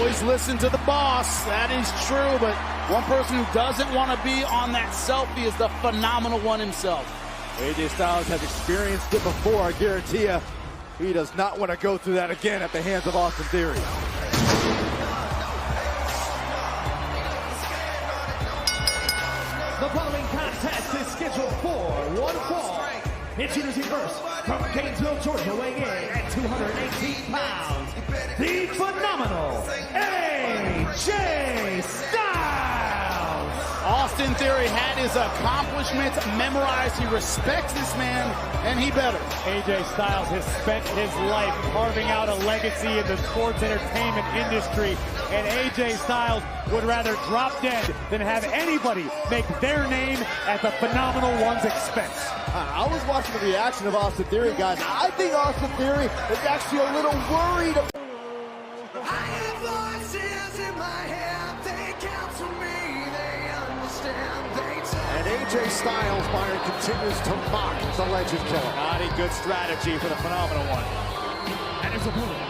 Always listen to the boss. That is true, but one person who doesn't want to be on that selfie is the phenomenal one himself. AJ Styles has experienced it before, I guarantee you. He does not want to go through that again at the hands of Austin Theory. The following contest is scheduled for one fall. Introducing first, from Gainesville, Georgia, weighing in at 218 pounds, the phenomenal AJ Styles! Austin Theory had his accomplishments memorized. He respects this man, and he better. AJ Styles has spent his life carving out a legacy in the sports entertainment industry, and AJ Styles would rather drop dead than have anybody make their name at the phenomenal one's expense. I was watching the reaction of Austin Theory, guys. I think Austin Theory is actually a little worried. I have voices in my head, they counsel me, they understand, they tell. And AJ Styles, Byron, continues to mock the Legend Killer. Not a good strategy for the phenomenal one. And his opponent,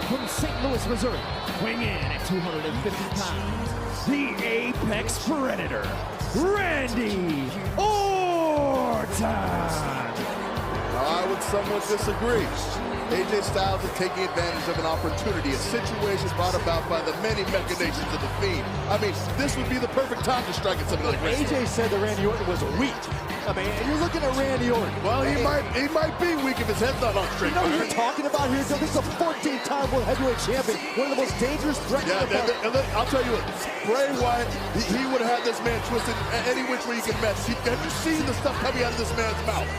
from St. Louis, Missouri, weighing in at 250 pounds, the Apex Predator, Randy Orton! I would somewhat disagree. AJ Styles is taking advantage of an opportunity, a situation brought about by the many machinations of the Fiend. I mean, this would be the perfect time to strike at something like this. AJ said that Randy Orton was weak. I mean, and you're looking at Randy Orton. Well, he might be weak if his head's not on straight. You know what you're talking about here? This is a 14-time World Heavyweight Champion, one of the most dangerous threats. Yeah, I'll tell you what, Bray Wyatt, he would have had this man twisted any which way you can mess. Have you seen the stuff coming out of this man's mouth?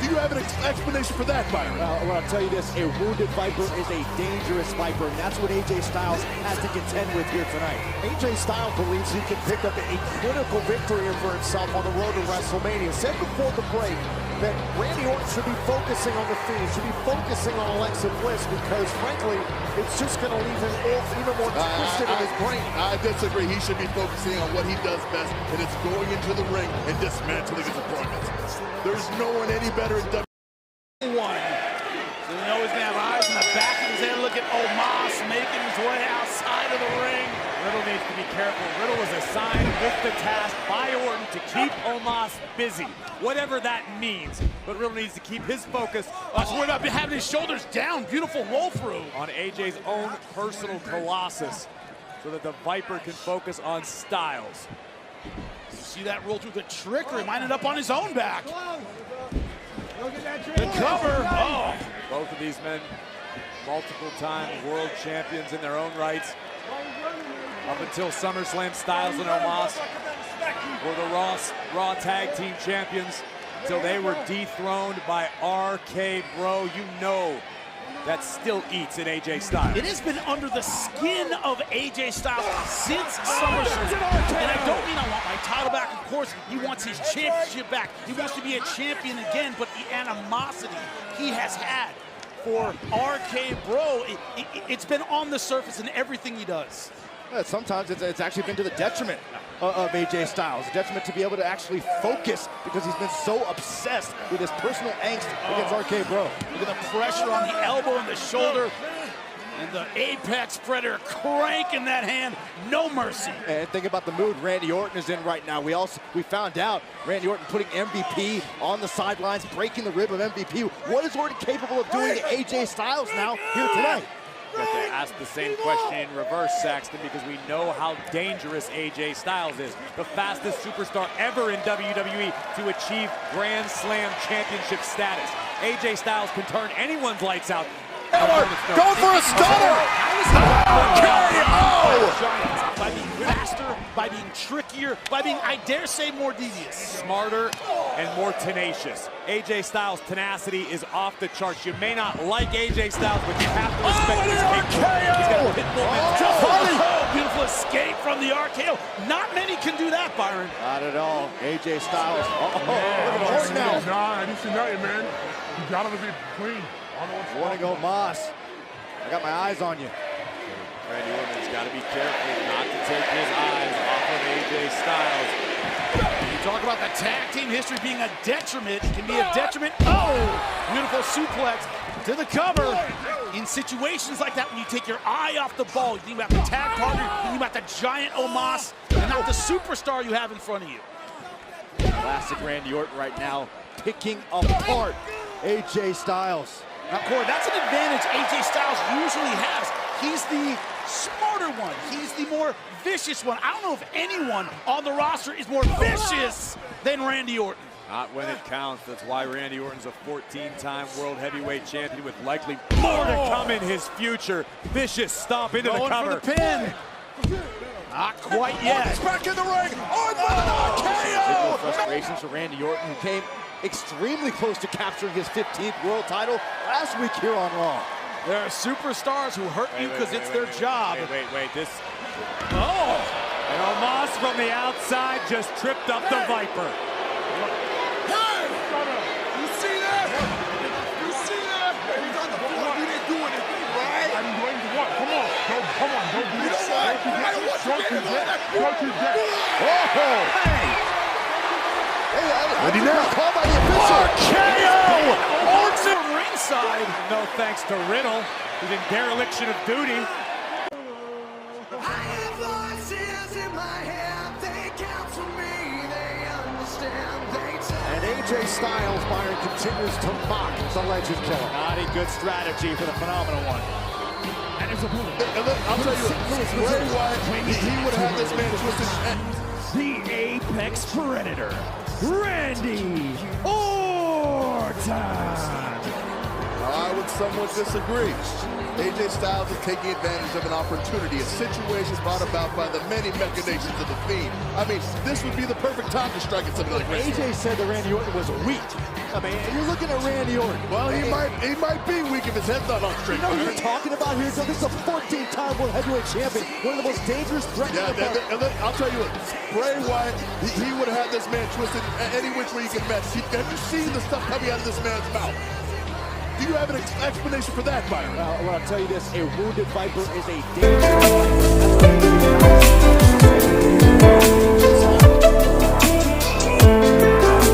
Do you have an explanation for that, Byron? Well, I'll tell you this, a wounded Viper is a dangerous Viper, and that's what AJ Styles has to contend with here tonight. AJ Styles believes he can pick up a critical victory here for himself on the road to WrestleMania. Said before the break that Randy Orton should be focusing on the Fiend, should be focusing on Alexa Bliss, because frankly, it's just going to leave him even more twisted in his brain. I disagree. He should be focusing on what he does best, and it's going into the ring and dismantling his opponents. There's no one any better in WWE. So you know he's going to have eyes in the back of his head. Look at Omos making his way outside of the ring. Riddle needs to be careful. Riddle was assigned with the task by Orton to keep Omos busy, whatever that means. But Riddle needs to keep his focus. Watch what up, having his shoulders down. Beautiful roll through. On AJ's own personal Colossus, so that the Viper can focus on Styles. See that roll through the trickery, minded up on his own back. The cover. Oh. Both of these men, multiple-time world champions in their own rights. Up until SummerSlam, Styles and Omos were the Raw Tag Team Champions until they were dethroned by RK Bro. You know that still eats in AJ Styles. It has been under the skin of AJ Styles since SummerSlam. And I don't mean I want my title back. Of course, he wants his championship back. He wants to be a champion again, but the animosity he has had for RK Bro, it's been on the surface in everything he does. Sometimes it's actually been to the detriment of AJ Styles, a detriment to be able to actually focus because he's been so obsessed with his personal angst against RK Bro. Look at the pressure on the elbow and the shoulder. And the Apex Predator cranking that hand, no mercy. And think about the mood Randy Orton is in right now. We found out Randy Orton putting MVP on the sidelines, breaking the rib of MVP. What is Orton capable of doing to AJ Styles now here tonight? You have to ask the same question in reverse, Saxton, because we know how dangerous AJ Styles is. The fastest superstar ever in WWE to achieve Grand Slam championship status. AJ Styles can turn anyone's lights out. Go for a stunner! By being faster, by being trickier, by being, I dare say, more devious. Smarter and more tenacious. AJ Styles' tenacity is off the charts. You may not like AJ Styles, but you have to respect his capability. He's got a pit bull mentality. Beautiful escape from the RKO. Not many can do that, Byron. Not at all. AJ Styles. Nah, I didn't see nothing, man. You gotta be clean. Warning Omos. I got my eyes on you. Randy Orton's got to be careful not to take his eyes off of AJ Styles. You talk about the tag team history being a detriment. It can be a detriment. Oh, beautiful suplex to the cover. In situations like that, when you take your eye off the ball, you think about the tag partner, you think about the giant Omos, and not the superstar you have in front of you. Classic Randy Orton right now, picking apart AJ Styles. Now, Corey, that's an advantage AJ Styles usually has. He's the smarter one. He's the more vicious one. I don't know if anyone on the roster is more vicious than Randy Orton. Not when it counts. That's why Randy Orton's a 14-time World Heavyweight Champion with likely more to come in his future. Vicious stomp into the cover. For the pin. Not quite yet. Orton's back in the ring. Orton with an RKO. Frustrations for Randy Orton, who came extremely close to capturing his 15th world title last week here on Raw. There are superstars who hurt you because it's their job. Wait, this. Oh! And Omos from the outside just tripped up the Viper. You see that? You see that? He's on the floor. He didn't do anything, right? I'm going to what? Come on. Come on. Don't do You know that. what? Don't you dare. What do you now? Call by the official. RKO! Orton ringside. No thanks to Riddle. He's in dereliction of duty. I have voices in my head, they counsel me, they understand, they tell And AJ Styles, Byron, continues to mock the Legend Killer. Not a good strategy for the phenomenal one. And his opponent, I'll tell you, Bray Wyatt, he would have this man twisted. the Apex Predator, Randy Orton. I would somewhat disagree. AJ Styles is taking advantage of an opportunity, a situation brought about by the many machinations of the Fiend. I mean, this would be the perfect time to strike at something like this. AJ said that Randy Orton was weak. I mean, and you're looking at Randy Orton. Well, he might be weak if his head's not on straight. You know what you're talking about here? So this is a 14-time World Heavyweight Champion, one of the most dangerous threats. Yeah, and then I'll tell you what, Bray Wyatt, he would have had this man twisted any which way you can match. Have you seen the stuff coming out of this man's mouth? Do you have an explanation for that, Byron? Well, I'll tell you this, a wounded Viper is a dangerous Viper.